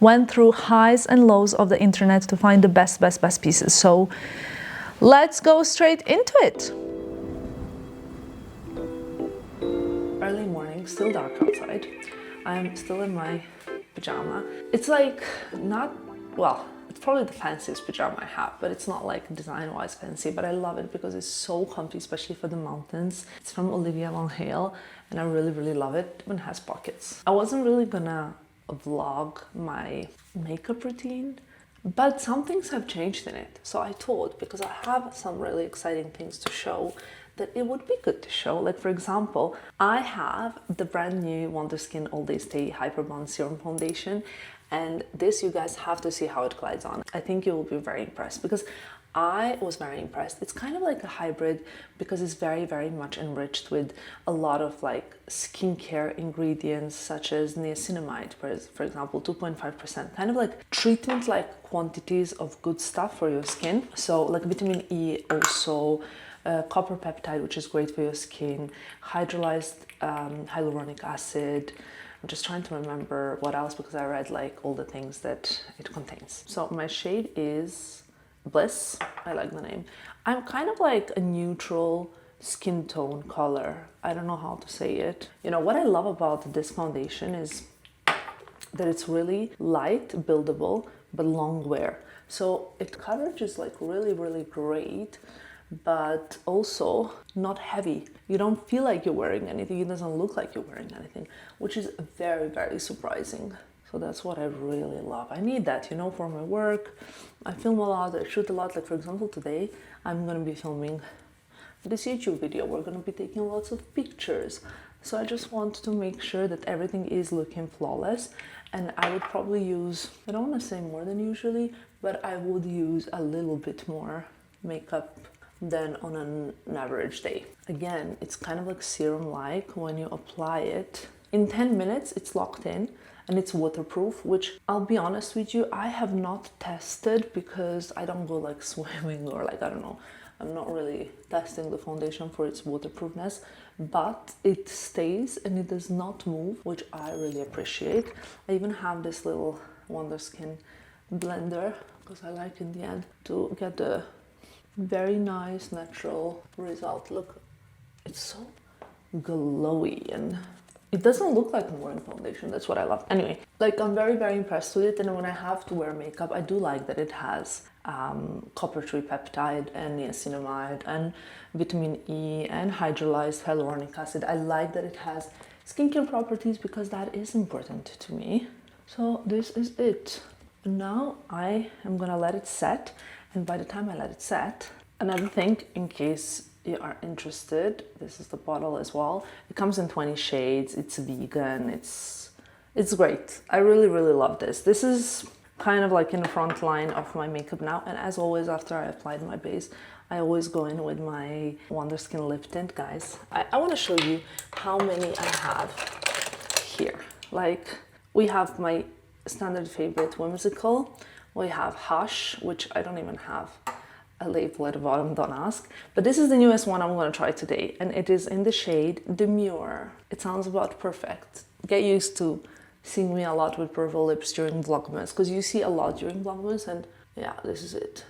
went through highs and lows of the internet to find the best pieces. So let's go straight into it. Early morning, still dark outside. I'm still in my pajama. It's like not, well, it's probably the fanciest pajama I have, but it's not like design-wise fancy, but I love it because it's so comfy, especially for the mountains. It's from Olivia Van Hale, and I really love it. It even has pockets. I wasn't really gonna vlog my makeup routine, but some things have changed in it. So I thought, because I have some really exciting things to show, that it would be good to show. Like, for example, I have the brand new WONDERSKIN All Day Stay Hyper Bond Serum Foundation, and this, you guys have to see how it glides on. I think you will be very impressed, because I was very impressed. It's kind of like a hybrid because it's very much enriched with a lot of like skincare ingredients such as niacinamide, for example, 2.5%, kind of like treatment like quantities of good stuff for your skin. So like vitamin E, also copper peptide, which is great for your skin, hydrolyzed hyaluronic acid. I'm just trying to remember what else, because I read like all the things that it contains. So my shade is Bliss. I like the name. I'm kind of like a neutral skin tone color. I don't know how to say it. You know, what I love about this foundation is that it's really light, buildable, but long wear. So its coverage is like really great, but also not heavy. You don't feel like you're wearing anything. It doesn't look like you're wearing anything, which is very surprising. So that's what I really love. I need that, you know, for my work. I film a lot, I shoot a lot. Like, for example, today I'm gonna be filming this YouTube video. We're gonna be taking lots of pictures. So I just want to make sure that everything is looking flawless. And I would probably use, I don't want to say more than usually, but I would use a little bit more makeup than on an average day. Again, it's kind of like serum-like. When you apply it, in 10 minutes, it's locked in. And it's waterproof, which I'll be honest with you, I have not tested because I don't go like swimming or like, I don't know, I'm not really testing the foundation for its waterproofness, but it stays and it does not move, which I really appreciate. I even have this little WONDERSKIN blender because I like in the end to get the very nice natural result. Look, it's so glowy and it doesn't look like I'm wearing foundation. That's what I love. Anyway, like I'm very impressed with it. And when I have to wear makeup, I do like that it has copper tree peptide and niacinamide and vitamin E and hydrolyzed hyaluronic acid. I like that it has skincare properties because that is important to me. So this is it. Now I am gonna let it set. And by the time I let it set, another thing, in case you are interested, this is the bottle as well. It comes in 20 shades. It's vegan. It's great. I really love this. This is kind of like in the front line of my makeup now. And as always, after I applied my base, I always go in with my WONDERSKIN lip tint. Guys, I want to show you how many I have here. Like, we have my standard favorite Whimsical. We have Hush, which I don't even have a label at the bottom, don't ask. But this is the newest one I'm going to try today, and it is in the shade Demure. It sounds about perfect. Get used to seeing me a lot with purple lips during Vlogmas, because you see a lot during Vlogmas, and yeah, this is it.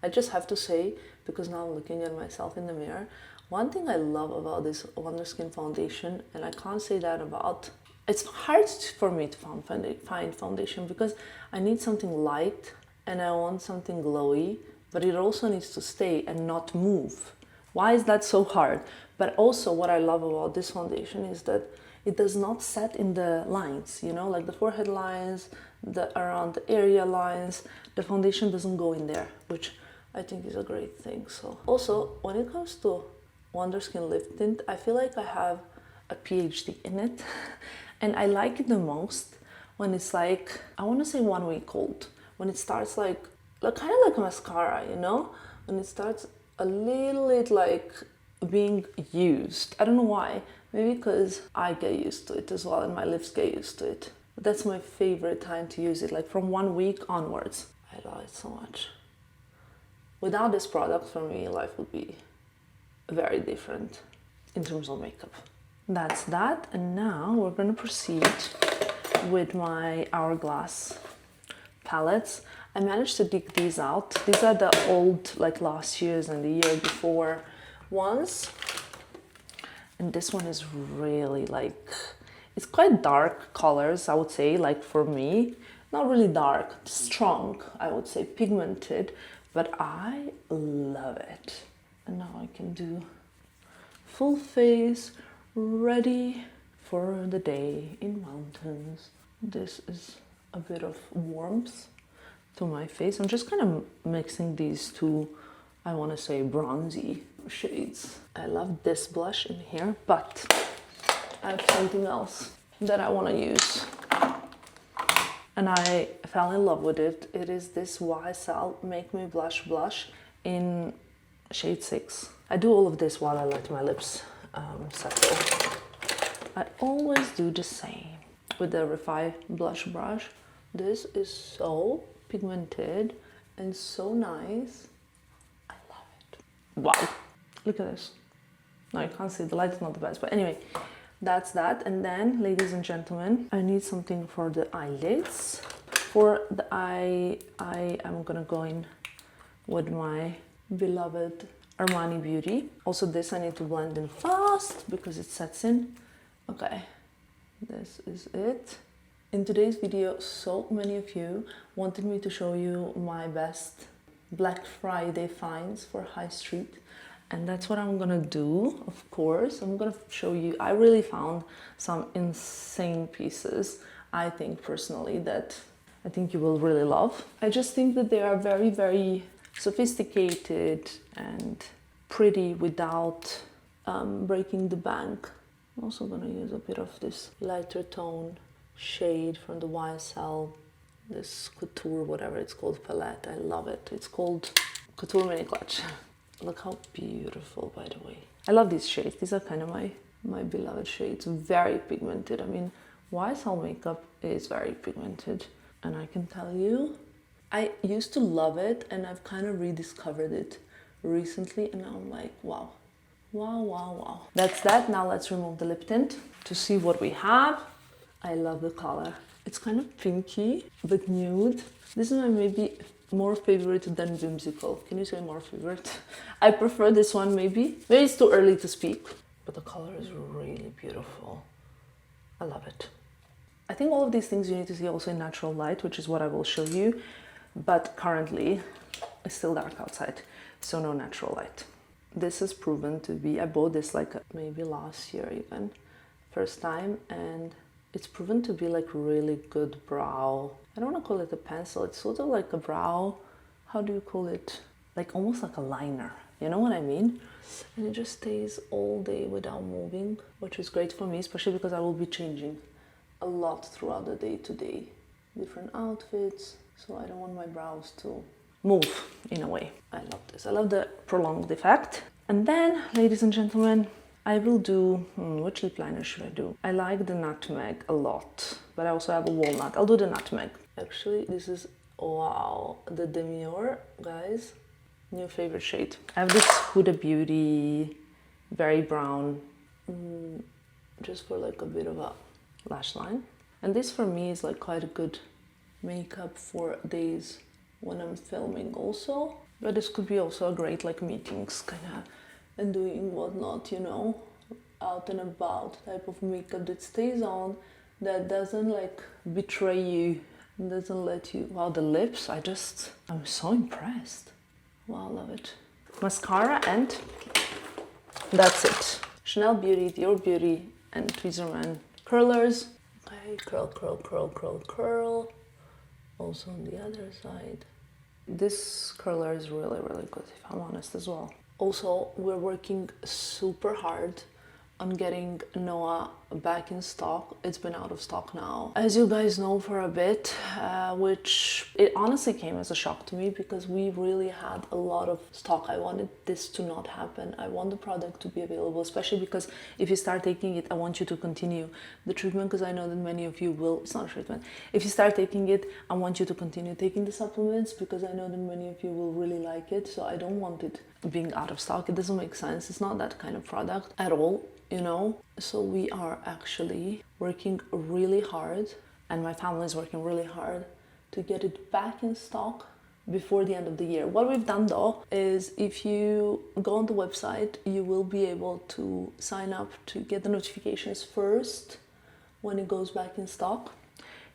I just have to say, because now I'm looking at myself in the mirror, one thing I love about this WONDERSKIN foundation, and I can't say that about, it's hard for me to find foundation because I need something light and I want something glowy, but it also needs to stay and not move. Why is that so hard? But also what I love about this foundation is that it does not set in the lines, you know, like the forehead lines, around the area lines. The foundation doesn't go in there, which I think is a great thing. So also, when it comes to WONDERSKIN lip tint, I feel like I have a PhD in it. And I like it the most when it's like, I want to say 1 week old. When it starts like kind of like a mascara, you know? When it starts a little bit like being used. I don't know why. Maybe because I get used to it as well and my lips get used to it. But that's my favorite time to use it, like from 1 week onwards. I love it so much. Without this product, for me, life would be very different in terms of makeup. That's that, and now we're gonna proceed with my Hourglass palettes. I managed to dig these out. These are the old, like last year's and the year before ones. And this one is really like, it's quite dark colors, I would say, like for me. Not really dark, strong, I would say, pigmented, but I love it. And now I can do full face, ready for the day in mountains. This is a bit of warmth to my face. I'm just kind of mixing these two, I want to say, bronzy shades. I love this blush in here, but I have something else that I want to use. And I fell in love with it. It is this YSL Make Me Blush blush in shade 6. I do all of this while I let my lips settle. I always do the same with the REVIVO blush brush. This is so pigmented and so nice. I love it. Wow, look at this. No, you can't see, the light is not the best, but anyway, that's that. And then, ladies and gentlemen, I need something for the eyelids. For the eye, I am gonna go in with my beloved Armani Beauty. Also this I need to blend in fast because it sets in. Okay, this is it. In today's video, so many of you wanted me to show you my best Black Friday finds for High Street. And that's what I'm gonna do, of course. I'm gonna show you, I really found some insane pieces, I think personally, that I think you will really love. I just think that they are very, very sophisticated and pretty without breaking the bank. I'm also gonna use a bit of this lighter tone shade from the YSL, this couture, whatever it's called, palette. I love it. It's called Couture Mini Clutch. Look how beautiful, by the way. I love these shades. These are kind of my beloved shades. Very pigmented. I mean, YSL makeup is very pigmented. And I can tell you, I used to love it and I've kind of rediscovered it recently. And now I'm like, wow, wow, wow, wow. That's that. Now let's remove the lip tint to see what we have. I love the color. It's kind of pinky, but nude. This is my maybe more favorite than Whimsical. Can you say more favorite? I prefer this one maybe. Maybe it's too early to speak, but the color is really beautiful. I love it. I think all of these things you need to see also in natural light, which is what I will show you. But currently, it's still dark outside, so no natural light. This is proven to be, I bought this like maybe last year even, first time, and it's proven to be like really good brow. I don't want to call it a pencil, it's sort of like a brow, how do you call it? Like almost like a liner, you know what I mean? And it just stays all day without moving, which is great for me, especially because I will be changing a lot throughout the day to day. Different outfits, so I don't want my brows to move in a way. I love this. I love the prolonged effect. And then, ladies and gentlemen, I will do, which lip liner should I do? I like the Nutmeg a lot, but I also have a Walnut. I'll do the Nutmeg. Actually, this is, wow, the Demure, guys. New favorite shade. I have this Huda Beauty, very brown, just for like a bit of a lash line. And this for me is like quite a good makeup for days when I'm filming also. But this could be also a great like meetings kind of and doing whatnot, you know, out and about type of makeup that stays on, that doesn't like betray you, doesn't let you, wow, the lips, I'm so impressed. Wow, I love it. Mascara and that's it. Chanel Beauty, Dior Beauty and Tweezerman curlers. Okay, curl, curl, curl, curl, curl. Also on the other side. This curler is really, really good, if I'm honest as well. Also, we're working super hard on getting Noah back in stock. It's been out of stock now, as you guys know, for a bit, which it honestly came as a shock to me because we really had a lot of stock. I wanted this to not happen. I want the product to be available, especially because if you start taking it, I want you to continue the treatment because I know that many of you will, it's not a treatment. If you start taking it, I want you to continue taking the supplements because I know that many of you will really like it. So I don't want it being out of stock. It doesn't make sense. It's not that kind of product at all, you know. So we are actually working really hard and my family is working really hard to get it back in stock before the end of the year. What we've done though is if you go on the website, you will be able to sign up to get the notifications first when it goes back in stock.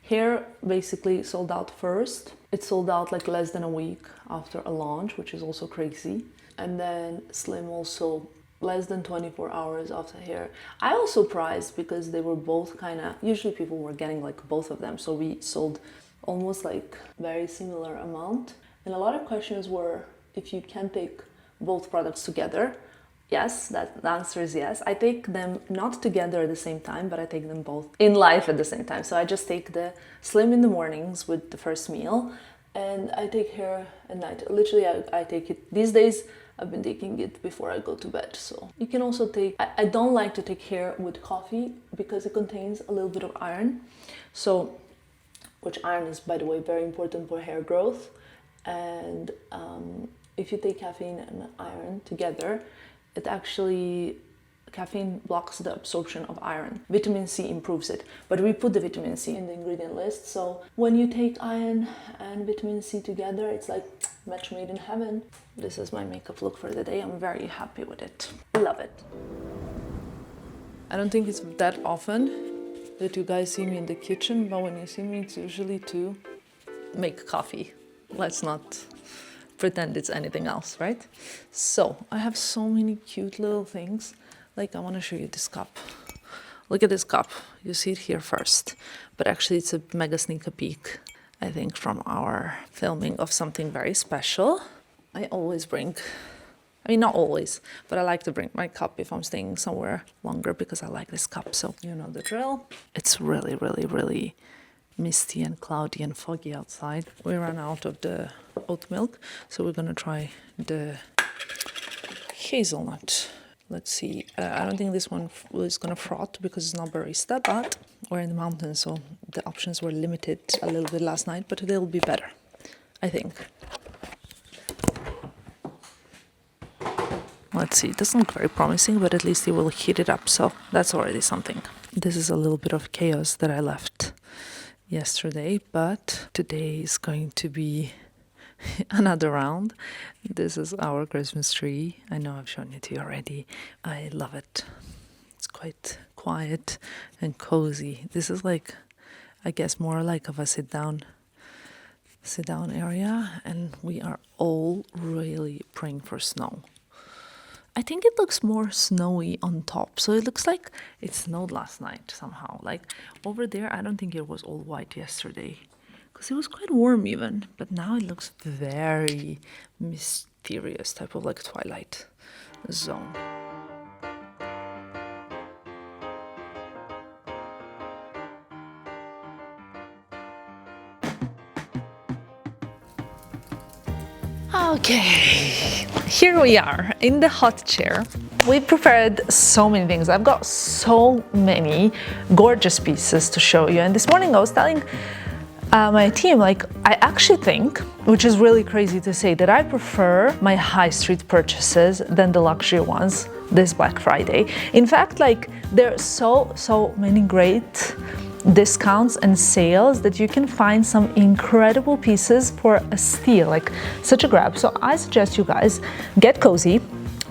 Hair basically sold out first. It sold out like less than a week after a launch, which is also crazy. And then Slim also less than 24 hours after hair. I was surprised because they were both kind of, usually people were getting like both of them. So we sold almost like very similar amount. And a lot of questions were if you can take both products together. Yes, the answer is yes. I take them not together at the same time, but I take them both in life at the same time. So I just take the Slim in the mornings with the first meal, and I take hair at night. Literally, I take it these days. I've been taking it before I go to bed. So you can also take, I don't like to take hair with coffee because it contains a little bit of iron. So, which iron is, by the way, very important for hair growth. And if you take caffeine and iron together, it actually, caffeine blocks the absorption of iron. Vitamin C improves it, but we put the vitamin C in the ingredient list. So when you take iron and vitamin C together, it's like match made in heaven. This is my makeup look for the day. I'm very happy with it. I love it. I don't think it's that often that you guys see me in the kitchen, but when you see me, it's usually to make coffee. Let's not pretend it's anything else, right? So I have so many cute little things. Like I want to show you this cup. Look at this cup. You see it here first, but actually it's a mega sneak peek, I think, from our filming of something very special. I always bring, I mean, not always, but I like to bring my cup if I'm staying somewhere longer because I like this cup. So you know the drill. It's really, really, really misty and cloudy and foggy outside. We ran out of the oat milk, so we're gonna try the hazelnut. Let's see. I don't think this one is gonna froth because it's not barista, but we're in the mountains, so the options were limited a little bit last night, but they'll be better, I think. Let's see. It doesn't look very promising, but at least it will heat it up, so that's already something. This is a little bit of chaos that I left yesterday, but today is going to be another round. This is our Christmas tree. I know I've shown it to you already. I love it. It's quite quiet and cozy. This is like, I guess, more like of a sit down area, and we are all really praying for snow. I think it looks more snowy on top. So it looks like it snowed last night somehow. Like over there, I don't think it was all white yesterday because it was quite warm even. But now it looks very mysterious, type of like twilight zone. Okay, here we are in the hot chair. We prepared so many things. I've got so many gorgeous pieces to show you. And this morning I was telling my team, like, I actually think, which is really crazy to say, that I prefer my high street purchases than the luxury ones this Black Friday. In fact, like, there are so many great discounts and sales that you can find some incredible pieces for a steal, like such a grab. So I suggest you guys get cozy,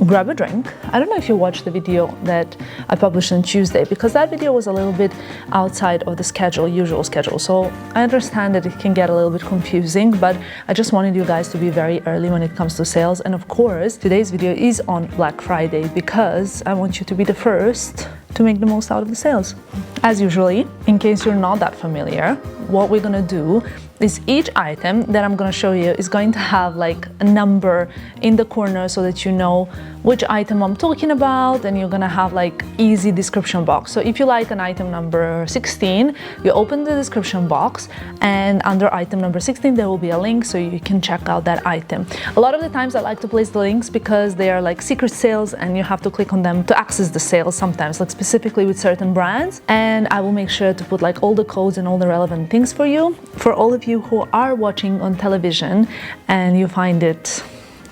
grab a drink. I don't know if you watched the video that I published on Tuesday, because that video was a little bit outside of the usual schedule. So I understand that it can get a little bit confusing, but I just wanted you guys to be very early when it comes to sales. And of course, today's video is on Black Friday because I want you to be the first to make the most out of the sales. As usually, in case you're not that familiar, what we're gonna do is each item that I'm gonna show you is going to have like a number in the corner so that you know which item I'm talking about, and you're gonna have like easy description box. So if you like an item number 16, you open the description box, and under item number 16 there will be a link so you can check out that item. A lot of the times I like to place the links because they are like secret sales and you have to click on them to access the sales sometimes, like specifically with certain brands. And I will make sure to put like all the codes and all the relevant things for you. For all of you who are watching on television and you find it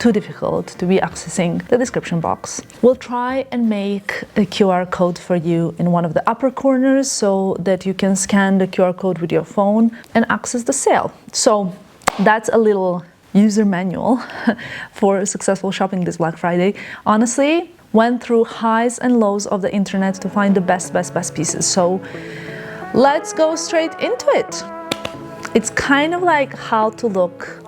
too difficult to be accessing the description box. We'll try and make a QR code for you in one of the upper corners so that you can scan the QR code with your phone and access the sale. So that's a little user manual for successful shopping this Black Friday. Honestly, went through highs and lows of the internet to find the best pieces. So let's go straight into it. It's kind of like how to look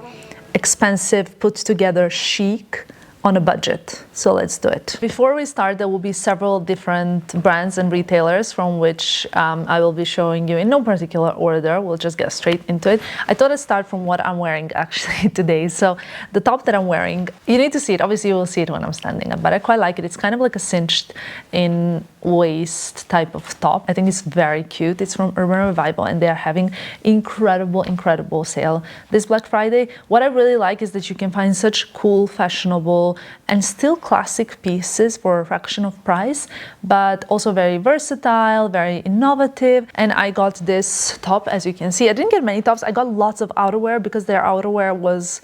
expensive, put together, chic on a budget. So let's do it. Before we start, there will be several different brands and retailers from which I will be showing you in no particular order. We'll just get straight into it. I thought I'd start from what I'm wearing actually today. So the top that I'm wearing, you need to see it. Obviously you will see it when I'm standing up, but I quite like it. It's kind of like a cinched in waist type of top. I think it's very cute. It's from Urban Revival and they're having incredible sale this Black Friday. What I really like is that you can find such cool, fashionable and still classic pieces for a fraction of price, but also very versatile, very innovative. And I got this top, as you can see. I didn't get many tops. I got lots of outerwear because their outerwear was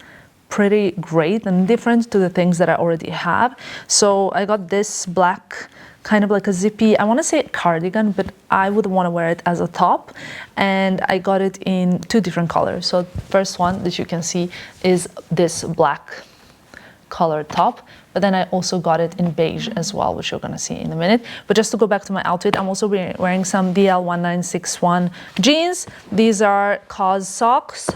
pretty great and different to the things that I already have. So I got this black, kind of like a zippy, I want to say cardigan, but I would want to wear it as a top. And I got it in 2 different colors. So first one that you can see is this black colored top, but then I also got it in beige as well, which you're gonna see in a minute. But just to go back to my outfit, I'm also wearing some DL1961 jeans. These are COS socks,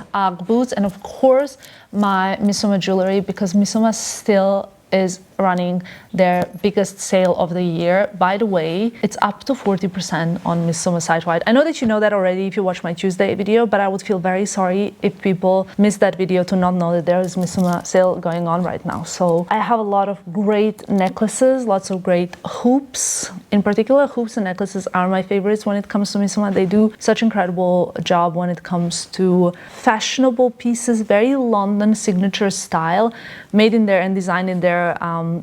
boots, and of course my Missoma jewelry, because Missoma still is running their biggest sale of the year. By the way, it's up to 40% on Missoma site-wide. I know that you know that already if you watch my Tuesday video, but I would feel very sorry if people missed that video to not know that there is Missoma sale going on right now. So I have a lot of great necklaces, lots of great hoops. In particular, hoops and necklaces are my favorites when it comes to Missoma. They do such incredible job when it comes to fashionable pieces, very London signature style, made in there and designed in their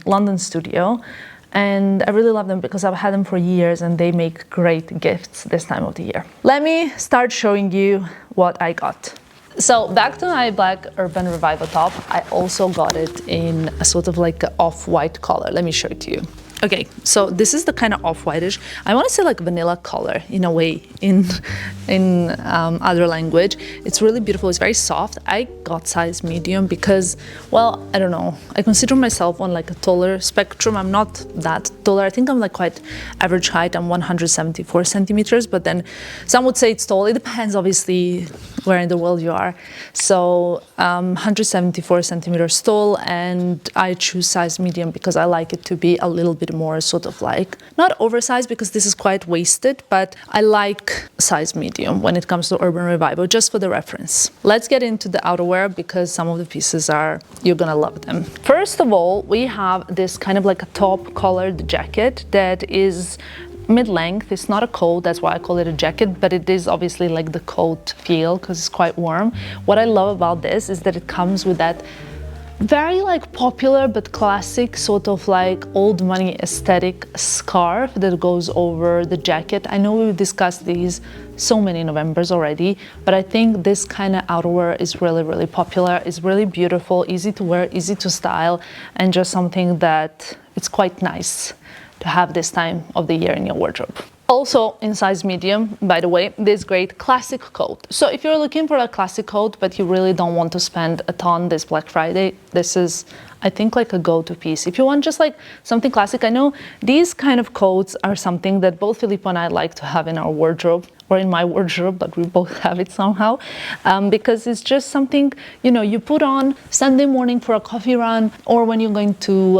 London studio. And I really love them because I've had them for years and they make great gifts this time of the year. Let me start showing you what I got. So back to my black Urban Revival top, I also got it in a sort of like off-white color. Let me show it to you. Okay, so this is the kind of off-whitish, I want to say like vanilla color in a way in other language. It's really beautiful. It's very soft. I got size medium because, well, I don't know. I consider myself on like a taller spectrum. I'm not that taller. I think I'm like quite average height. I'm 174 centimeters, but then some would say it's tall. It depends obviously where in the world you are. So 174 centimeters tall, and I choose size medium because I like it to be a little bit more sort of like, not oversized because this is quite waisted, but I like size medium when it comes to Urban Revival, just for the reference. Let's get into the outerwear because some of the pieces are, you're gonna love them. First of all, we have this kind of like a top collared jacket that is mid-length. It's not a coat, that's why I call it a jacket, but it is obviously like the coat feel because it's quite warm. What I love about this is that it comes with that very like popular but classic sort of like old money aesthetic scarf that goes over the jacket. I know we've discussed these so many Novembers already, but I think this kind of outerwear is really popular. It's really beautiful, easy to wear, easy to style, and just something that it's quite nice to have this time of the year in your wardrobe. Also in size medium, by the way, this great classic coat. So if you're looking for a classic coat, but you really don't want to spend a ton this Black Friday, this is, I think, like a go-to piece. If you want just like something classic, I know these kind of coats are something that both Filippo and I like to have in our wardrobe, or in my wardrobe, but we both have it somehow, because it's just something, you know, you put on Sunday morning for a coffee run, or when you're going to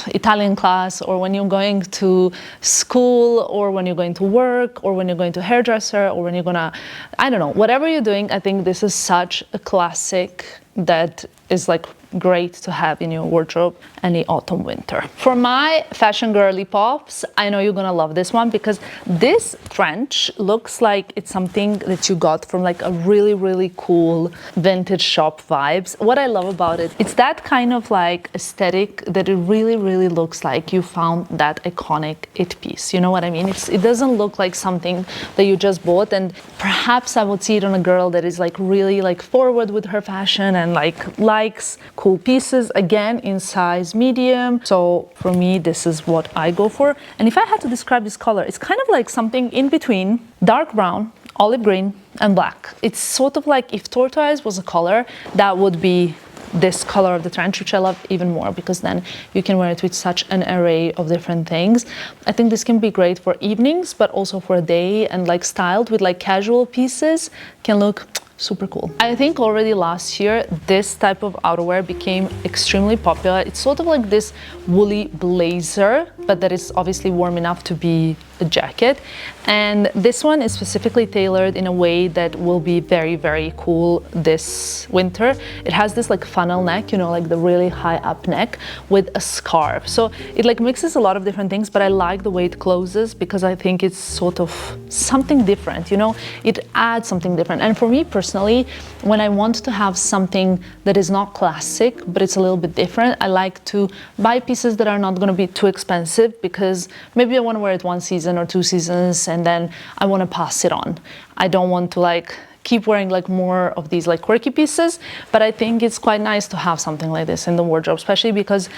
Italian class, or when you're going to school, or when you're going to work, or when you're going to hairdresser, or when you're gonna, I don't know, whatever you're doing. I think this is such a classic that is like great to have in your wardrobe any autumn winter. For my fashion girly pops, I know you're gonna love this one because this trench looks like it's something that you got from like a really cool vintage shop vibes. What I love about it, it's that kind of like aesthetic that it really looks like you found that iconic it piece. You know what I mean? It doesn't look like something that you just bought, and perhaps I would see it on a girl that is like really like forward with her fashion and like likes cool pieces, again in size medium. So for me, this is what I go for. And if I had to describe this color, it's kind of like something in between dark brown, olive green, and black. It's sort of like if tortoise was a color, that would be this color of the trench, which I love even more because then you can wear it with such an array of different things. I think this can be great for evenings, but also for a day, and like styled with like casual pieces can look super cool. I think already last year this type of outerwear became extremely popular. It's sort of like this woolly blazer, but that is obviously warm enough to be a jacket. And this one is specifically tailored in a way that will be very, very cool this winter. It has this like funnel neck, you know, like the really high up neck with a scarf. So it like mixes a lot of different things, but I like the way it closes because I think it's sort of something different, you know, it adds something different. And for me personally, when I want to have something that is not classic, but it's a little bit different, I like to buy pieces that are not going to be too expensive because maybe I want to wear it one season or 2 seasons and then I want to pass it on. I don't want to like keep wearing like more of these like quirky pieces, but I think it's quite nice to have something like this in the wardrobe, especially because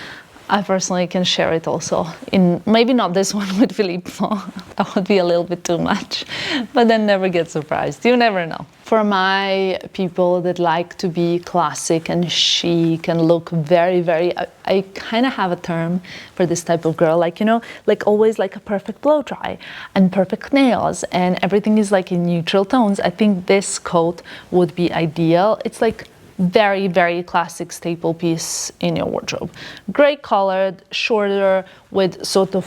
I personally can share it also in, maybe not this one with Filippo, that would be a little bit too much, but then never get surprised, you never know. For my people that like to be classic and chic and look very, very, I kind of have a term for this type of girl, like, you know, like always like a perfect blow dry and perfect nails and everything is like in neutral tones. I think this coat would be ideal. It's like very, very classic staple piece in your wardrobe. Gray colored, shorter, with sort of,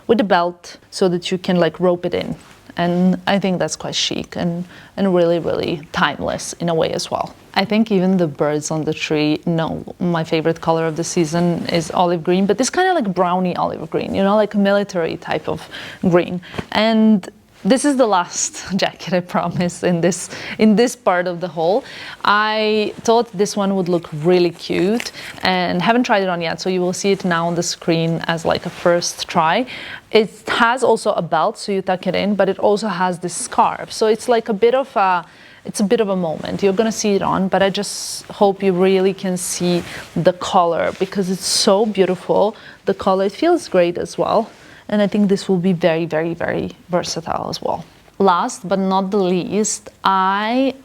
with a belt so that you can like rope it in. And I think that's quite chic and really, really timeless in a way as well. I think even the birds on the tree know my favorite color of the season is olive green, but this kind of like browny olive green, you know, like a military type of green. And this is the last jacket, I promise, in this part of the haul. I thought this one would look really cute and haven't tried it on yet, so you will see it now on the screen as like a first try. It has also a belt, so you tuck it in, but it also has this scarf. So it's like a bit of a moment. You're gonna see it on, but I just hope you really can see the color because it's so beautiful. The color, it feels great as well. And I think this will be very, very, very versatile as well. Last but not the least, I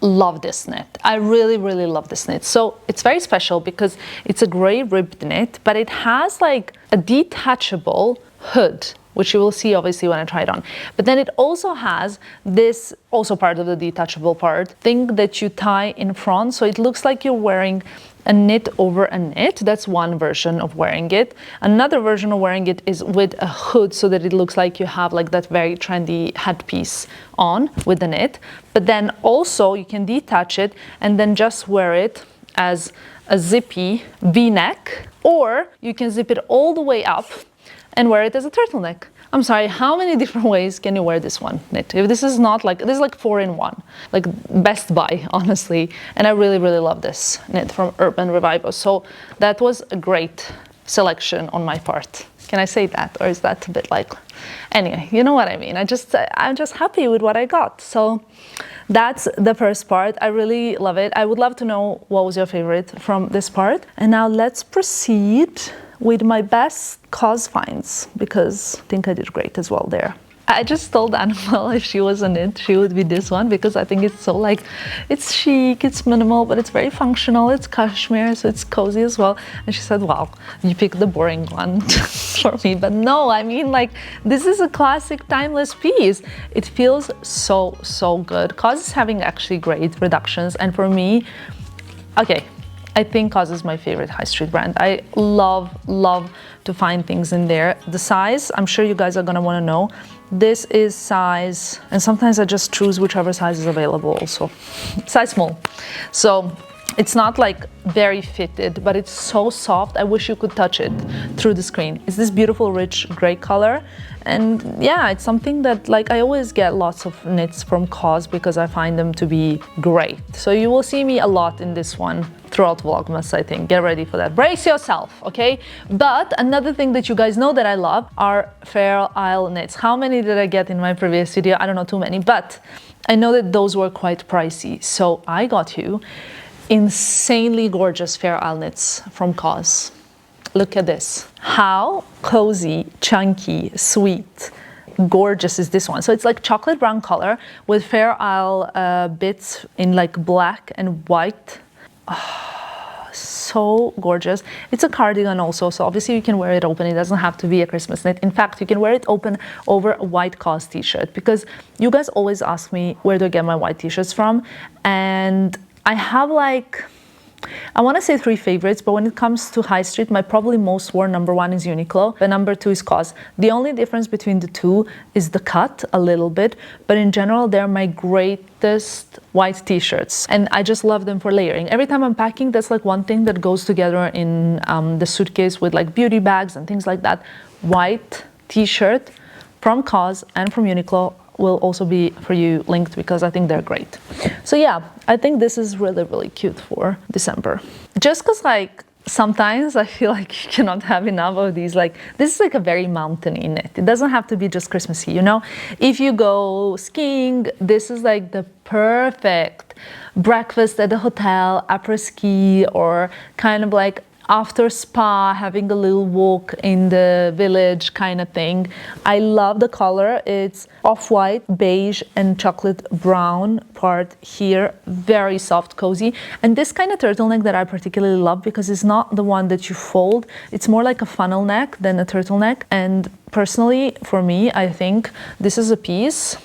love this knit. I really, really love this knit. So it's very special because it's a gray ribbed knit, but it has like a detachable hood, which you will see obviously when I try it on. But then it also has this, also part of the detachable part, thing that you tie in front. So it looks like you're wearing a knit over a knit. That's one version of wearing it. Another version of wearing it is with a hood so that it looks like you have like that very trendy headpiece on with the knit. But then also you can detach it and then just wear it as a zippy V-neck, or you can zip it all the way up and wear it as a turtleneck. I'm sorry, how many different ways can you wear this one knit? If this is not like, this is like 4-in-1, like best buy, honestly. And I really, really love this knit from Urban Revivo. So that was a great selection on my part. Can I say that? Or is that a bit like, anyway, you know what I mean? I'm just happy with what I got. So that's the first part. I really love it. I would love to know what was your favorite from this part. And now let's proceed with my best cause finds, because I think I did great as well there. I just told Annabelle if she was in it, she would be this one, because I think it's so like, it's chic, it's minimal, but it's very functional, it's cashmere, so it's cozy as well. And she said, wow, you picked the boring one for me. But no, I mean, like, this is a classic timeless piece. It feels so, so good. Cause is having actually great reductions. And for me, okay, I think Cause is my favorite high street brand. I love to find things in there. The size, I'm sure you guys are gonna wanna know. This is size, and sometimes I just choose whichever size is available also. Size small. So it's not like very fitted, but it's so soft. I wish you could touch it through the screen. It's this beautiful, rich gray color. And yeah, it's something that, like, I always get lots of knits from Cause because I find them to be great. So you will see me a lot in this one throughout Vlogmas, I think. Get ready for that. Brace yourself, okay? But another thing that you guys know that I love are Fair Isle knits. How many did I get in my previous video? I don't know, too many, but I know that those were quite pricey. So I got you insanely gorgeous Fair Isle knits from COS. Look at this. How cozy, chunky, sweet, gorgeous is this one. So it's like chocolate brown color with Fair Isle bits in like black and white. So gorgeous. It's a cardigan also, so obviously you can wear it open. It doesn't have to be a Christmas knit. In fact, you can wear it open over a white COS t-shirt, because you guys always ask me where do I get my white t-shirts from, and I have like, I want to say 3 favorites, but when it comes to high street, my probably most worn number 1 is Uniqlo, but number 2 is COS. The only difference between the two is the cut a little bit, but in general, they're my greatest white t-shirts, and I just love them for layering. Every time I'm packing, that's like one thing that goes together in the suitcase with like beauty bags and things like that. White t-shirt from COS and from Uniqlo will also be for you linked, because I think they're great. So yeah, I think this is really, really cute for December. Just because like sometimes I feel like you cannot have enough of these. Like this is like a very mountainy knit. It doesn't have to be just Christmassy, you know? If you go skiing, this is like the perfect breakfast at the hotel, après ski, or kind of like after spa, having a little walk in the village kind of thing. I love the color. It's off-white, beige, and chocolate brown part here. Very soft, cozy. And this kind of turtleneck that I particularly love, because it's not the one that you fold. It's more like a funnel neck than a turtleneck. And personally, for me, I think this is a piece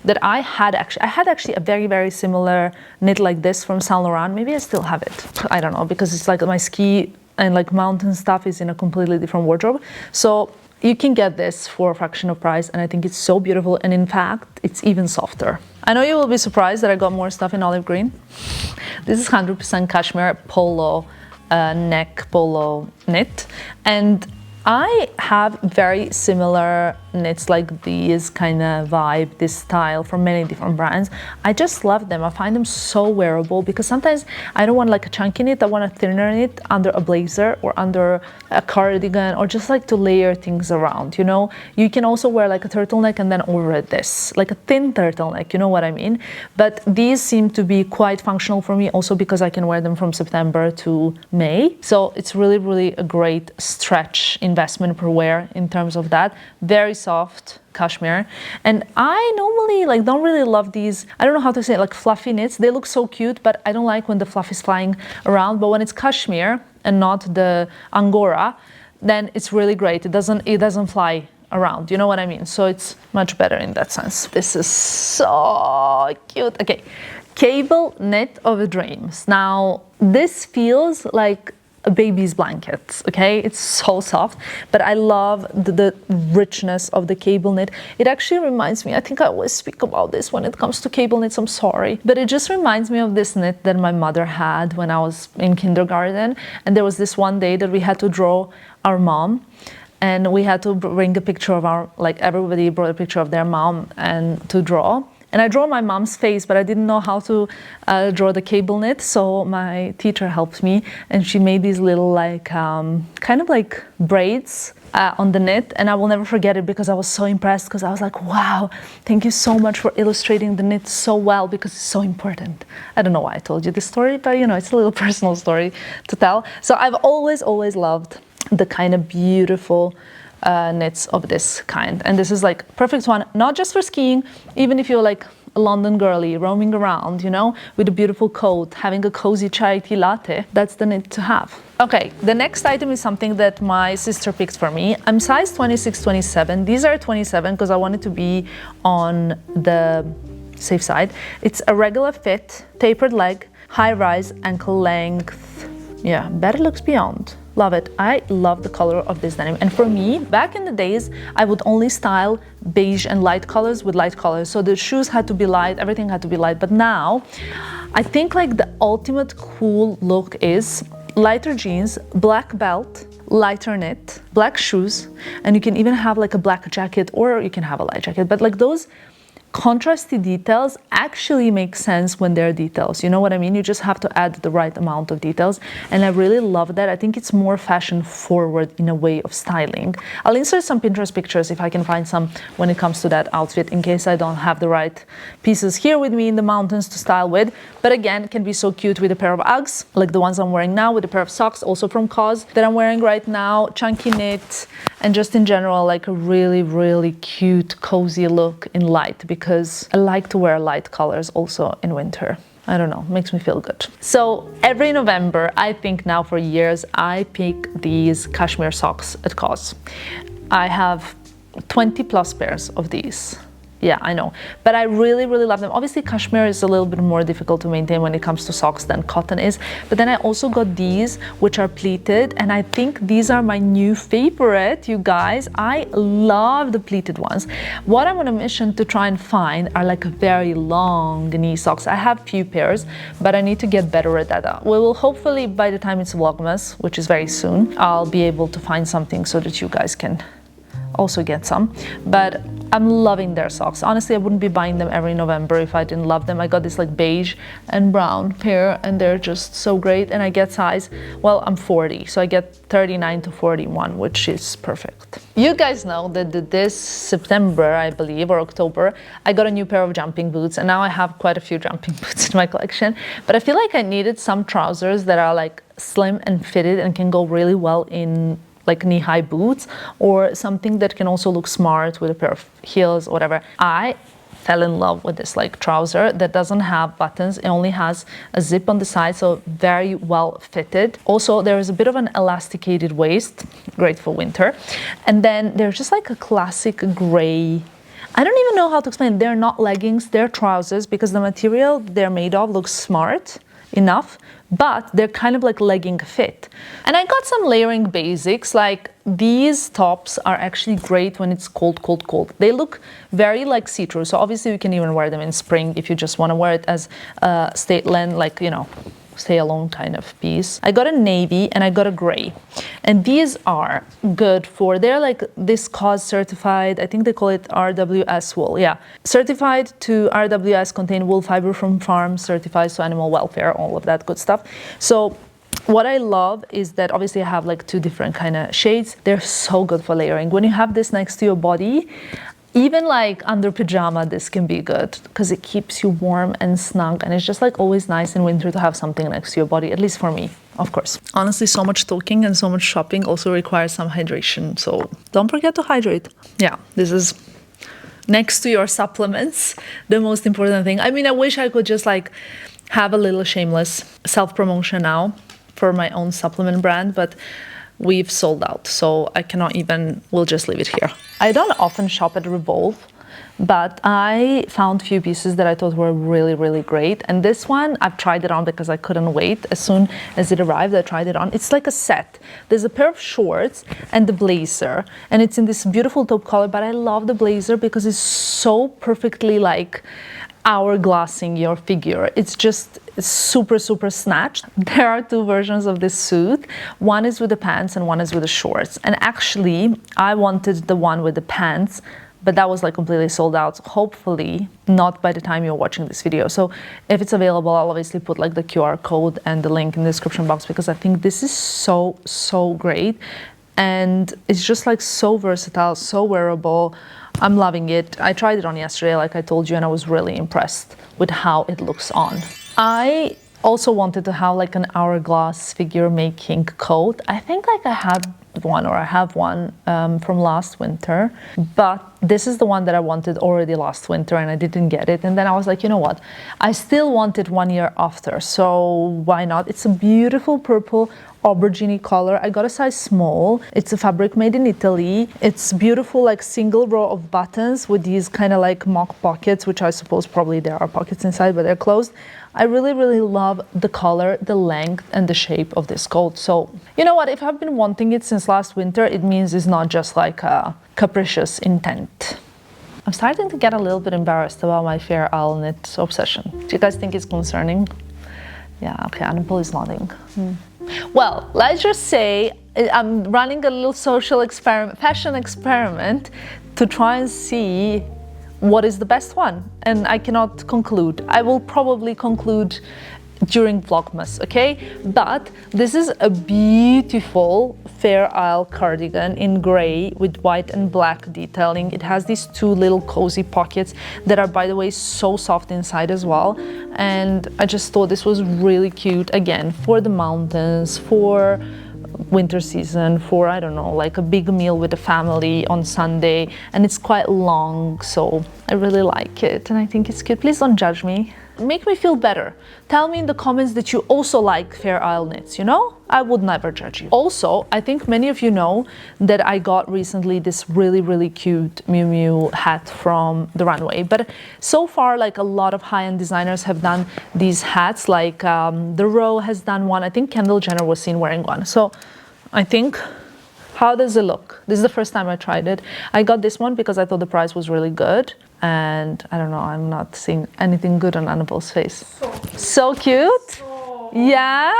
that I had actually a very, very similar knit like this from Saint Laurent. Maybe I still have it. I don't know, because it's like my ski and like mountain stuff is in a completely different wardrobe. So you can get this for a fraction of price, and I think it's so beautiful, and in fact it's even softer. I know you will be surprised that I got more stuff in olive green. This is 100% cashmere polo neck polo knit, and I have very similar knits like these kind of vibe, this style from many different brands. I just love them. I find them so wearable, because sometimes I don't want like a chunky knit, I want a thinner knit under a blazer or under a cardigan, or just like to layer things around, you know? You can also wear like a turtleneck and then over it this, like a thin turtleneck, you know what I mean? But these seem to be quite functional for me also, because I can wear them from September to May. So it's really, really a great stretch investment per wear in terms of that. Very soft cashmere, and I normally like don't really love these, I don't know how to say it, like fluffy knits. They look so cute, but I don't like when the fluff is flying around. But when it's cashmere and not the angora, then it's really great. It doesn't fly around, you know what I mean? So it's much better in that sense. This is so cute. Okay, cable knit of dreams. Now this feels like a baby's blankets, okay? It's so soft, but I love the richness of the cable knit. It actually reminds me, I think I always speak about this when it comes to cable knits, I'm sorry, but it just reminds me of this knit that my mother had when I was in kindergarten. And there was this one day that we had to draw our mom, and we had to bring a picture of our, like everybody brought a picture of their mom and to draw. And I drew my mom's face, but I didn't know how to draw the cable knit. So my teacher helped me, and she made these little like, kind of like braids on the knit. And I will never forget it, because I was so impressed, because I was like, wow, thank you so much for illustrating the knit so well, because it's so important. I don't know why I told you this story, but you know, it's a little personal story to tell. So I've always loved the kind of beautiful knits of this kind, and this is like perfect one, not just for skiing, even if you're like a London girly roaming around, you know, with a beautiful coat, having a cozy chai tea latte, that's the knit to have. Okay, the next item is something that my sister picked for me. I'm size 26-27. These are 27 because I wanted to be on the safe side. It's a regular fit, tapered leg, high rise, ankle length. Yeah, better looks beyond. Love it. I love the color of this denim. And for me, back in the days, I would only style beige and light colors with light colors. So the shoes had to be light, everything had to be light. But now, I think like the ultimate cool look is lighter jeans, black belt, lighter knit, black shoes, and you can even have like a black jacket, or you can have a light jacket. But like those contrasty details actually make sense when they're details. You know what I mean? You just have to add the right amount of details. And I really love that. I think it's more fashion forward in a way of styling. I'll insert some Pinterest pictures if I can find some when it comes to that outfit, in case I don't have the right pieces here with me in the mountains to style with. But again, it can be so cute with a pair of Uggs, like the ones I'm wearing now, with a pair of socks, also from COS, that I'm wearing right now, chunky knit, and just in general, like a really, really cute, cozy look in light, because I like to wear light colors also in winter. I don't know, makes me feel good. So every November, I think now for years, I pick these cashmere socks at COS. I have 20 plus pairs of these. Yeah, I know, but I really, really love them. Obviously, cashmere is a little bit more difficult to maintain when it comes to socks than cotton is. But then I also got these, which are pleated, and I think these are my new favorite, you guys. I love the pleated ones. What I'm on a mission to try and find are like very long knee socks. I have few pairs, but I need to get better at that. We will hopefully, by the time it's Vlogmas, which is very soon, I'll be able to find something so that you guys can also get some. But I'm loving their socks. Honestly, I wouldn't be buying them every November if I didn't love them. I got this like beige and brown pair, and they're just so great. And I get size, well, I'm 40, so I get 39 to 41, which is perfect. You guys know that this September, I believe, or October, I got a new pair of jumping boots, and now I have quite a few jumping boots in my collection. But I feel like I needed some trousers that are like slim and fitted and can go really well in like knee-high boots, or something that can also look smart with a pair of heels or whatever. I fell in love with this like trouser that doesn't have buttons. It only has a zip on the side, so very well fitted. Also, there is a bit of an elasticated waist, great for winter. And then there's just like a classic gray, I don't even know how to explain it. They're not leggings, they're trousers, because the material they're made of looks smart enough, but they're kind of like legging fit. And I got some layering basics, like these tops are actually great when it's cold, cold, cold. They look very like see-through, so obviously you can even wear them in spring if you just want to wear it as a statement, like, you know, stay alone kind of piece. I got a navy and I got a gray, and these are good for, they're like this COS certified, I think they call it RWS wool, yeah, certified to RWS, contain wool fiber from farm, certified to animal welfare, all of that good stuff. So what I love is that obviously I have like two different kind of shades. They're so good for layering. When you have this next to your body, even like under pajama, this can be good because it keeps you warm and snug, and it's just like always nice in winter to have something next to your body, at least for me, of course. Honestly, so much talking and so much shopping also requires some hydration, so don't forget to hydrate. Yeah, this is next to your supplements, the most important thing. I mean, I wish I could just like have a little shameless self-promotion now for my own supplement brand, but we've sold out, so I cannot even, we'll just leave it here. I don't often shop at Revolve, but I found a few pieces that I thought were really, really great. And this one, I've tried it on because I couldn't wait. As soon as it arrived, I tried it on. It's like a set. There's a pair of shorts and the blazer, and it's in this beautiful taupe color, but I love the blazer because it's so perfectly like hourglassing your figure. It's just super, super snatched. There are two versions of this suit. One is with the pants and one is with the shorts. And actually, I wanted the one with the pants, but that was like completely sold out. Hopefully not by the time you're watching this video. So if it's available, I'll obviously put like the QR code and the link in the description box, because I think this is so, so great. And it's just like so versatile, so wearable. I'm loving it. I tried it on yesterday, like I told you, and I was really impressed with how it looks on. I also wanted to have like an hourglass figure making coat. I think like I had one, or I have one from last winter, but this is the one that I wanted already last winter and I didn't get it. And then I was like, you know what? I still want it 1 year after, so why not? It's a beautiful purple aubergine color. I got a size small. It's a fabric made in Italy. It's beautiful, like single row of buttons with these kind of like mock pockets, which I suppose probably there are pockets inside, but they're closed. I really, really love the color, the length, and the shape of this coat. So, you know what? If I've been wanting it since last winter, it means it's not just like a capricious intent. I'm starting to get a little bit embarrassed about my fair owl knit obsession. Do you guys think it's concerning? Yeah, okay, Annabelle is nodding. Well, let's just say I'm running a little social experiment, fashion experiment, to try and see what is the best one? And I cannot conclude. I will probably conclude during Vlogmas, okay? But this is a beautiful Fair Isle cardigan in gray with white and black detailing. It has these two little cozy pockets that are, by the way, so soft inside as well. And I just thought this was really cute, again, for the mountains, for winter season, for, I don't know, like a big meal with the family on Sunday. And it's quite long, so I really like it and I think it's cute. Please don't judge me. Make me feel better. Tell me in the comments that you also like Fair Isle knits, you know? I would never judge you. Also, I think many of you know that I got recently this really cute Miu Miu hat from the runway. But so far, like a lot of high-end designers have done these hats, like The Row has done one. I think Kendall Jenner was seen wearing one. So I think, how does it look? This is the first time I tried it. I got this one because I thought the price was really good. And I don't know, I'm not seeing anything good on Annabelle's face. So cute. Yeah,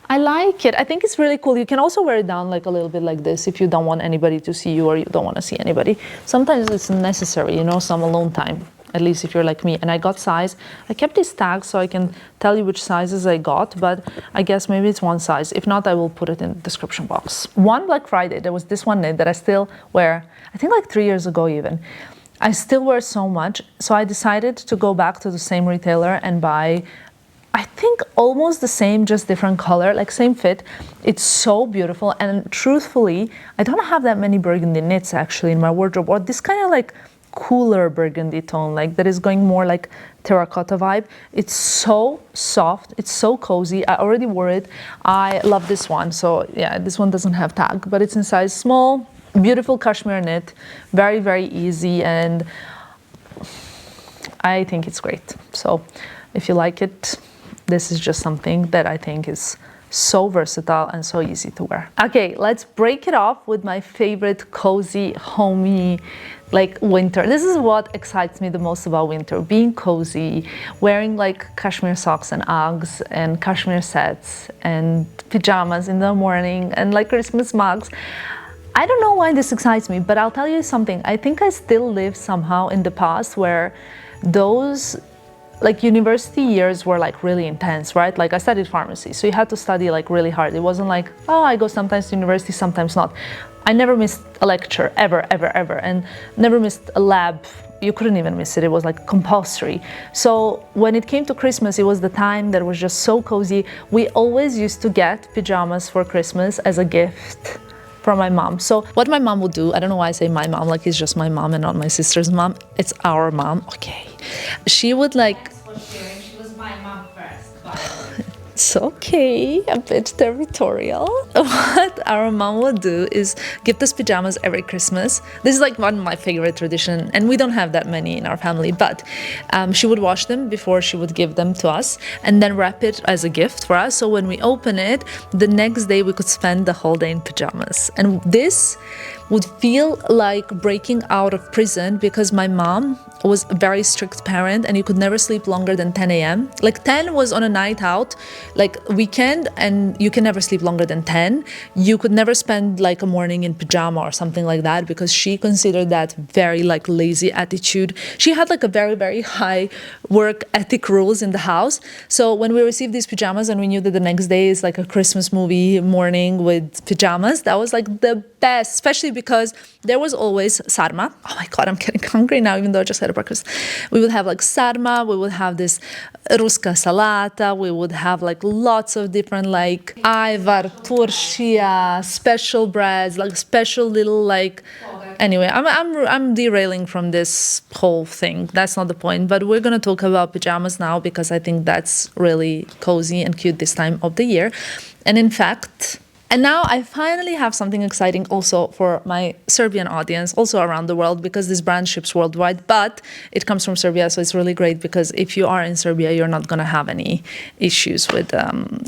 I like it. I think it's really cool. You can also wear it down like a little bit like this if you don't want anybody to see you or you don't want to see anybody. Sometimes it's necessary, you know, some alone time, at least if you're like me. And I got size. I kept these tags so I can tell you which sizes I got, but I guess maybe it's one size. If not, I will put it in the description box. One Black Friday, there was this one knit that I still wear, I think like 3 years ago even. I still wear so much, so I decided to go back to the same retailer and buy, I think almost the same, just different color, like same fit. It's so beautiful, and truthfully, I don't have that many burgundy knits actually in my wardrobe, or this kind of like cooler burgundy tone, like that is going more like terracotta vibe. It's so soft, it's so cozy. I already wore it. I love this one. So yeah, this one doesn't have tag, but it's in size small. Beautiful cashmere knit, very easy, and I think it's great. So if you like it, this is just something that I think is so versatile and so easy to wear. Okay, let's break it off with my favorite cozy, homey, like winter. This is what excites me the most about winter, being cozy, wearing like cashmere socks and Uggs and cashmere sets and pajamas in the morning and like Christmas mugs. I don't know why this excites me, but I'll tell you something. I think I still live somehow in the past where those like university years were like really intense, right? Like I studied pharmacy, so you had to study like really hard. It wasn't like, oh, I go sometimes to university, sometimes not. I never missed a lecture, ever, and never missed a lab. You couldn't even miss it. It was like compulsory. So when it came to Christmas, it was the time that was just so cozy. We always used to get pajamas for Christmas as a gift from my mom. So what my mom would do, I don't know why I say my mom, like it's just my mom and not my sister's mom. It's our mom, okay. She would like... She was my mom first, but... It's okay, a bit territorial. What our mom would do is gift us pajamas every Christmas. This is like one of my favorite traditions, and we don't have that many in our family, but she would wash them before she would give them to us and then wrap it as a gift for us. So when we open it, the next day we could spend the whole day in pajamas. And this would feel like breaking out of prison because my mom was a very strict parent and you could never sleep longer than 10 a.m. Like 10 was on a night out, like weekend, and you can never sleep longer than 10. You could never spend like a morning in pajama or something like that because she considered that very like lazy attitude. She had like a very high work ethic rules in the house. So when we received these pajamas and we knew that the next day is like a Christmas movie morning with pajamas, that was like the best, especially because there was always sarma. Oh my God, I'm getting hungry now, even though I just had a breakfast. We would have like sarma, we would have this ruska salata, we would have like lots of different like ajvar, turšija, special breads, like special little like... Anyway, I'm derailing from this whole thing. That's not the point, but we're gonna talk about pajamas now because I think that's really cozy and cute this time of the year. And in fact... And now I finally have something exciting also for my Serbian audience, also around the world, because this brand ships worldwide, but it comes from Serbia, so it's really great because if you are in Serbia, you're not going to have any issues with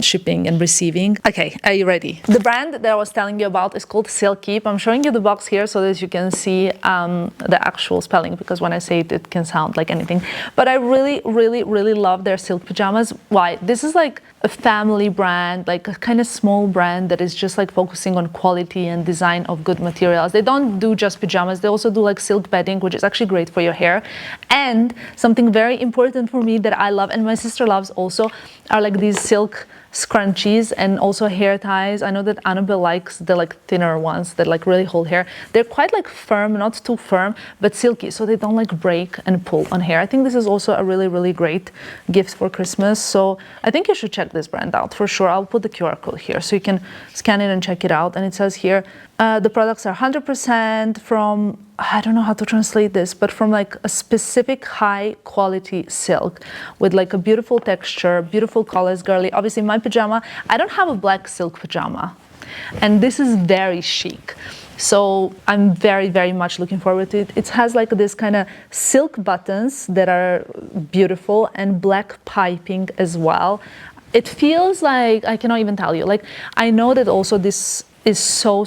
shipping and receiving. Okay, are you ready? The brand that I was telling you about is called Silkeep. I'm showing you the box here so that you can see the actual spelling, because when I say it, it can sound like anything. But I really love their silk pajamas. Why? This is like a family brand, like a kind of small brand that is just like focusing on quality and design of good materials. They don't do just pajamas, they also do like silk bedding, which is actually great for your hair. And something very important for me that I love, and my sister loves also, are like these silk scrunchies and also hair ties. I know that Annabelle likes the like thinner ones that like really hold hair. They're quite like firm, not too firm, but silky, so they don't like break and pull on hair. I think this is also a really, really great gift for Christmas. So I think you should check this brand out for sure. I'll put the QR code here so you can scan it and check it out. And it says here, the products are 100% from, I don't know how to translate this, but from like a specific high quality silk with like a beautiful texture, beautiful colors, girly. Obviously my pajama, I don't have a black silk pajama, and this is very chic. So I'm very, very much looking forward to it. It has like this kind of silk buttons that are beautiful and black piping as well. It feels like, I cannot even tell you, like I know that also this is so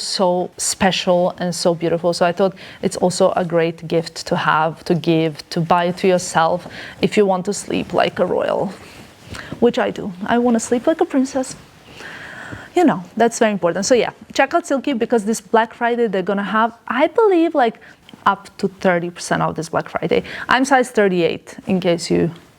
special and so beautiful. So I thought it's also a great gift to have, to give, to buy to yourself if you want to sleep like a royal, which I do. I want to sleep like a princess. You know, that's very important. So yeah, check out Silky, because this Black Friday they're gonna have, I believe, like up to 30% off this Black Friday. I'm size 38 in case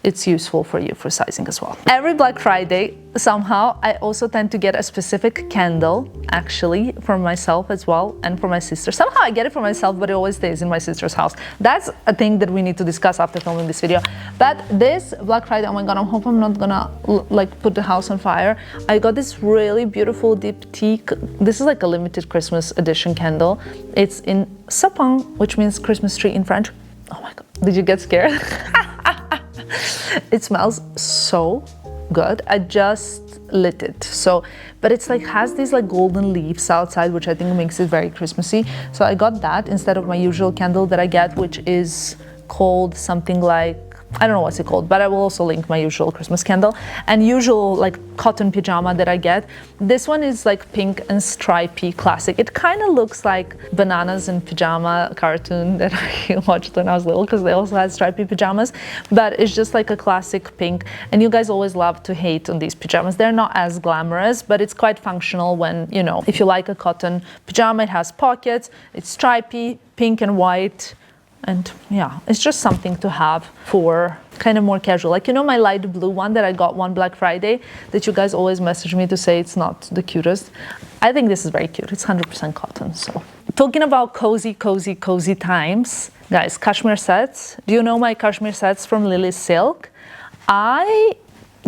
it's useful for you for sizing as well. Every Black Friday, somehow, I also tend to get a specific candle, actually, for myself as well, and for my sister. Somehow I get it for myself, but it always stays in my sister's house. That's a thing that we need to discuss after filming this video. But this Black Friday, oh my God, I hope I'm not gonna like put the house on fire. I got this really beautiful diptyque. This is like a limited Christmas edition candle. It's in sapin, which means Christmas tree in French. Oh my God, did you get scared? It smells so good. I just lit it. So, but it's like has these like golden leaves outside, which I think makes it very Christmassy. So I got that instead of my usual candle that I get, which is called something like, I don't know what's it called, but I will also link my usual Christmas candle and usual like cotton pajama that I get. This one is like pink and stripy classic. It kind of looks like Bananas in Pajama cartoon that I watched when I was little, because they also had stripy pajamas, but it's just like a classic pink. And you guys always love to hate on these pajamas. They're not as glamorous, but it's quite functional when, you know, if you like a cotton pajama, it has pockets, it's stripy, pink and white. And yeah, it's just something to have for kind of more casual. Like, you know, my light blue one that I got one Black Friday that you guys always message me to say it's not the cutest. I think this is very cute. It's 100% cotton. So talking about cozy times, guys, cashmere sets. Do you know my cashmere sets from Lily Silk? I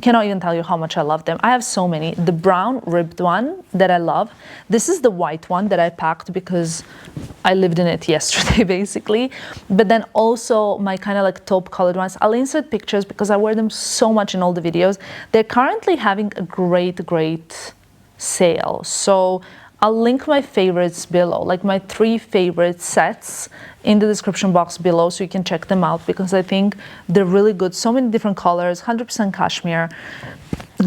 cannot even tell you how much I love them. I have so many. The brown ribbed one that I love. This is the white one that I packed because I lived in it yesterday, basically. But then also my kind of like taupe colored ones. I'll insert pictures because I wear them so much in all the videos. They're currently having a great sale. So I'll link my favorites below, like my 3 favorite sets in the description box below, so you can check them out because I think they're really good. So many different colors, 100% cashmere.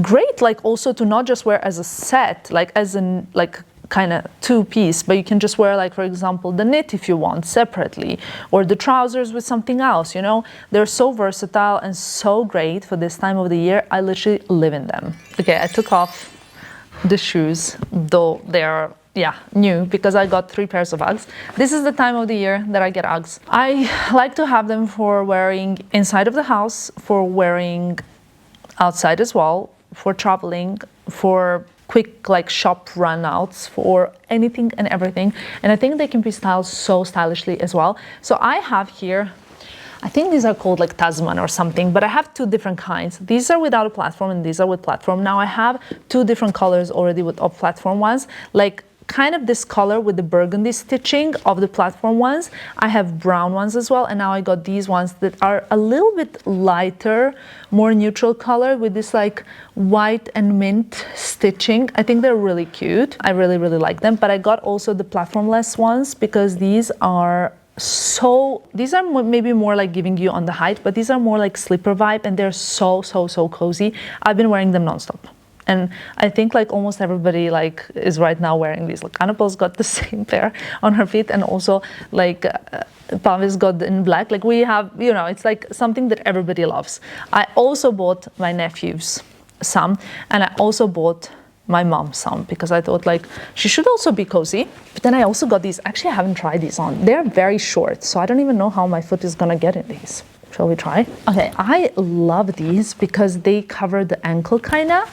Great, like also to not just wear as a set, like as in like kind of 2-piece, but you can just wear like, for example, the knit if you want separately, or the trousers with something else, you know. They're so versatile and so great for this time of the year. I literally live in them. Okay, I took off the shoes, though they are new, because I got 3 pairs of Uggs. This is the time of the year that I get Uggs. I like to have them for wearing inside of the house, for wearing outside as well, for traveling, for quick like shop run outs, for anything and everything. And I think they can be styled so stylishly as well. So I have here, I think these are called like Tasman or something, but I have 2 different kinds. These are without a platform and these are with platform. Now I have 2 different colors already with off platform ones, like kind of this color with the burgundy stitching of the platform ones. I have brown ones as well, and now I got these ones that are a little bit lighter, more neutral color with this like white and mint stitching. I think they're really cute. I really like them. But I got also the platformless ones because these are maybe more like giving you on the height, but these are more like slipper vibe, and they're so cozy. I've been wearing them nonstop. And I think like almost everybody like is right now wearing these. Like Annabelle's got the same pair on her feet, and also like Pavi's got in black. Like we have, you know, it's like something that everybody loves. I also bought my nephews some, and I also bought my mom some because I thought like she should also be cozy. But then I also got these. Actually, I haven't tried these on. They're very short, so I don't even know how my foot is gonna get in these. Shall we try? Okay, I love these because they cover the ankle kinda.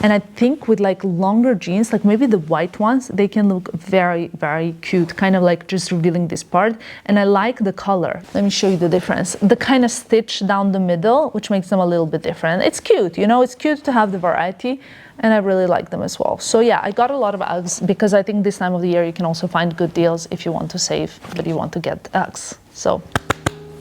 And I think with like longer jeans, like maybe the white ones, they can look very, very cute, kind of like just revealing this part. And I like the color. Let me show you the difference. The kind of stitch down the middle, which makes them a little bit different. It's cute, you know, it's cute to have the variety. And I really like them as well. So yeah, I got a lot of Uggs because I think this time of the year you can also find good deals if you want to save, but you want to get Uggs. So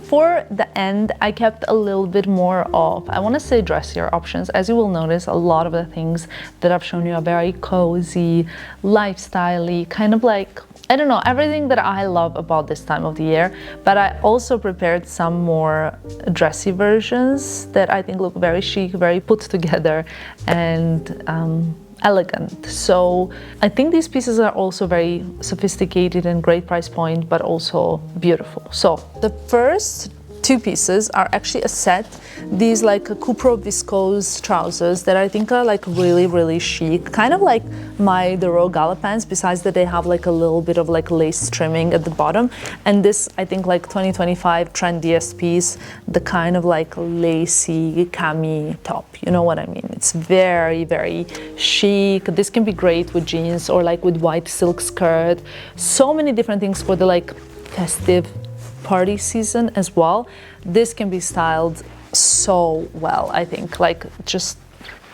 for the end, I kept a little bit more of, I want to say, dressier options. As you will notice, a lot of the things that I've shown you are very cozy, lifestyle-y, kind of like, I don't know, everything that I love about this time of the year. But I also prepared some more dressy versions that I think look very chic, very put together, and elegant. So I think these pieces are also very sophisticated and great price point, but also beautiful. So the first two pieces are actually a set. These like Cupro viscose trousers that I think are like really, really chic, kind of like my the Row Gala pants, besides that they have like a little bit of like lace trimming at the bottom. And this, I think, like 2025 trendiest piece, the kind of like lacy cami top, you know what I mean? It's very, very chic. This can be great with jeans or like with white silk skirt. So many different things for the like festive party season as well. This can be styled so well, I think, like just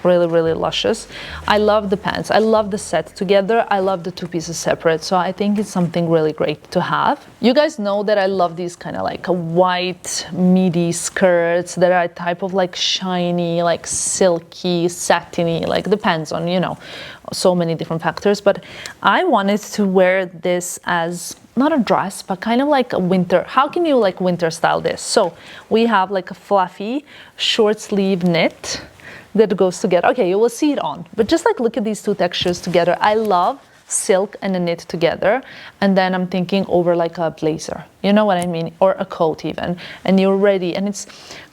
really, really luscious. I love the pants. I love the set together. I love the two pieces separate. So I think it's something really great to have. You guys know that I love these kind of like white midi skirts that are a type of like shiny, like silky, satiny, like depends on, you know, so many different factors. But I wanted to wear this as not a dress, but kind of like a winter. How can you like winter style this? So we have like a fluffy short sleeve knit that goes together. Okay, you will see it on, but just like look at these two textures together. I love silk and a knit together, and then I'm thinking over like a blazer, you know what I mean, or a coat even, and you're ready. And it's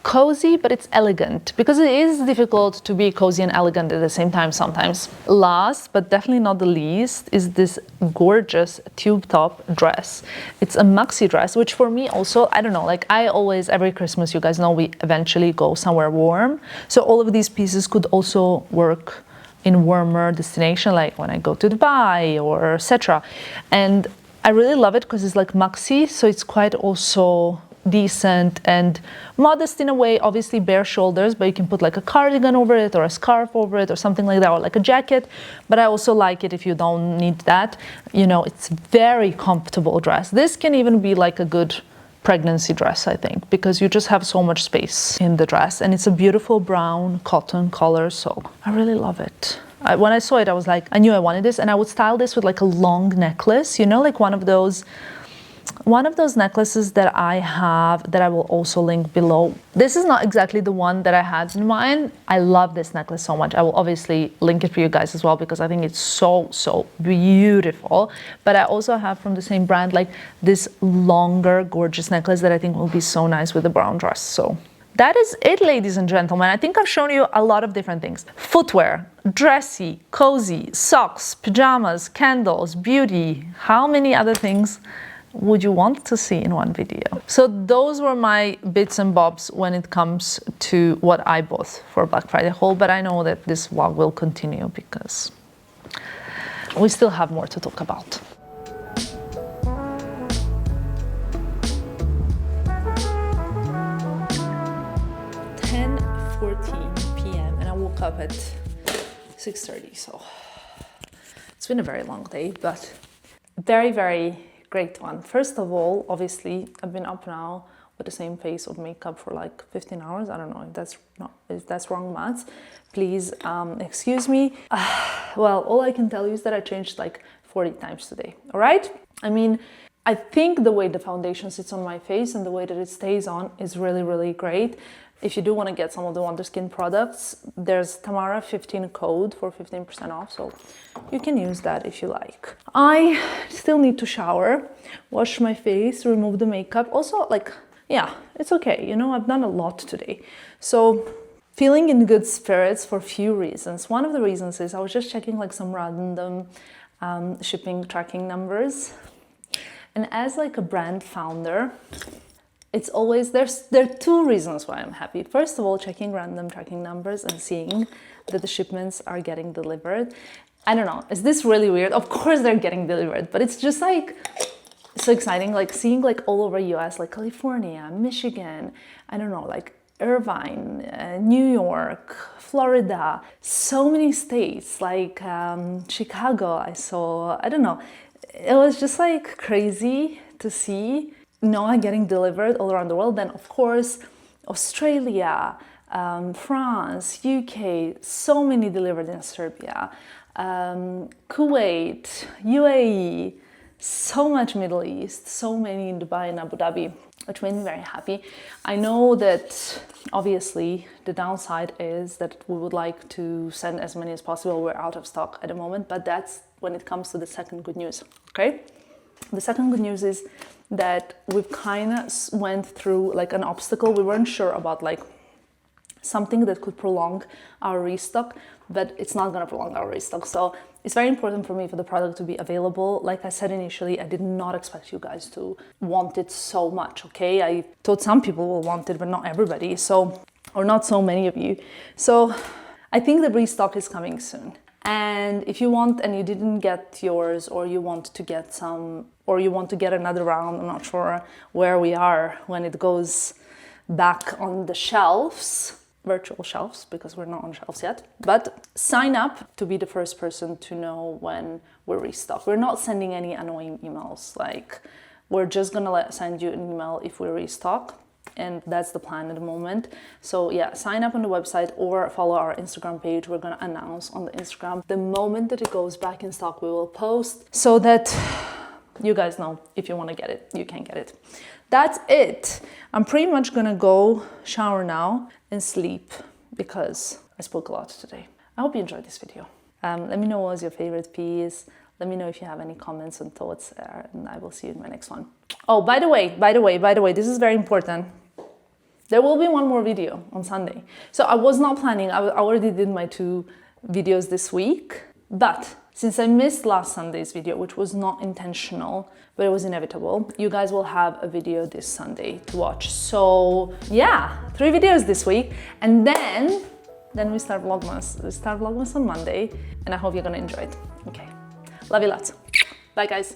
cozy, but it's elegant, because it is difficult to be cozy and elegant at the same time sometimes. Last but definitely not the least is this gorgeous tube top dress. It's a maxi dress, which for me also, I don't know, like I always, every Christmas, you guys know, we eventually go somewhere warm, so all of these pieces could also work in warmer destination, like when I go to Dubai or etc. And I really love it because it's like maxi, so it's quite also decent and modest in a way, obviously bare shoulders, but you can put like a cardigan over it or a scarf over it or something like that, or like a jacket. But I also like it if you don't need that, you know, it's very comfortable dress. This can even be like a good pregnancy dress, I think, because you just have so much space in the dress, and it's a beautiful brown cotton color, so I really love it. When I saw it, I was like, I knew I wanted this, and I would style this with like a long necklace, you know, like one of those necklaces that I have that I will also link below. This is not exactly the one that I had in mind. I love this necklace so much. I will obviously link it for you guys as well, because I think it's so beautiful. But I also have from the same brand like this longer gorgeous necklace that I think will be so nice with the brown dress. So that is it, ladies and gentlemen. I think I've shown you a lot of different things. Footwear, dressy, cozy, socks, pajamas, candles, beauty. How many other things would you want to see in one video? So those were my bits and bobs when it comes to what I bought for Black Friday haul, but I know that this vlog will continue because we still have more to talk about. PM and I woke up at 6:30, so it's been a very long day, but very great one. First of all, obviously, I've been up now with the same face of makeup for like 15 hours. I don't know if that's wrong maths. Please excuse me. Well, all I can tell you is that I changed like 40 times today, all right? I mean, I think the way the foundation sits on my face and the way that it stays on is really great. If you do want to get some of the WONDERSKIN products, there's Tamara 15 code for 15% off, so you can use that if you like. I still need to shower, wash my face, remove the makeup. Also, like, yeah, it's okay, you know, I've done a lot today. So Feeling in good spirits for a few reasons. One of the reasons is I was just checking like some random shipping tracking numbers. And as like a brand founder, it's always, there are two reasons why I'm happy. First of all, checking random tracking numbers and seeing that the shipments are getting delivered. I don't know, is this really weird? Of course they're getting delivered, but it's just like so exciting, like seeing like all over US, like California, Michigan, I don't know, like Irvine, New York, Florida, so many states, like Chicago I saw, I don't know. It was just like crazy to see Noah getting delivered all around the world. Then of course Australia, France, UK, so many delivered in Serbia, Kuwait, UAE, so much Middle East, so many in Dubai and Abu Dhabi, which made me very happy. I know that obviously the downside is that we would like to send as many as possible. We're out of stock at the moment, but that's when it comes to the second good news, okay? The second good news is that we've kind of went through like an obstacle. We weren't sure about like something that could prolong our restock, but it's not going to prolong our restock. So it's very important for me for the product to be available. Like I said initially, I did not expect you guys to want it so much, okay? I thought some people will want it, but not everybody. So, or not so many of you. So I think the restock is coming soon. And if you want and you didn't get yours, or you want to get some, or you want to get another round, I'm not sure where we are when it goes back on the shelves, virtual shelves, because we're not on shelves yet, but sign up to be the first person to know when we're restocked. We're not sending any annoying emails, like we're just gonna send you an email if we restock, and that's the plan at the moment. So yeah, sign up on the website or follow our Instagram page. We're gonna announce on the Instagram the moment that it goes back in stock. We will post so that you guys know if you want to get it, you can get it. That's it. I'm pretty much gonna go shower now and sleep because I spoke a lot today. I hope you enjoyed this video. Let me know what was your favorite piece. Let me know if you have any comments and thoughts there, and I will see you in my next one. Oh, by the way, this is very important. There will be one more video on Sunday. So I was not planning, I already did my 2 videos this week, but since I missed last Sunday's video, which was not intentional, but it was inevitable, you guys will have a video this Sunday to watch. So yeah, 3 videos this week, and then we start Vlogmas. We start Vlogmas on Monday, and I hope you're gonna enjoy it. Okay, love you lots. Bye guys.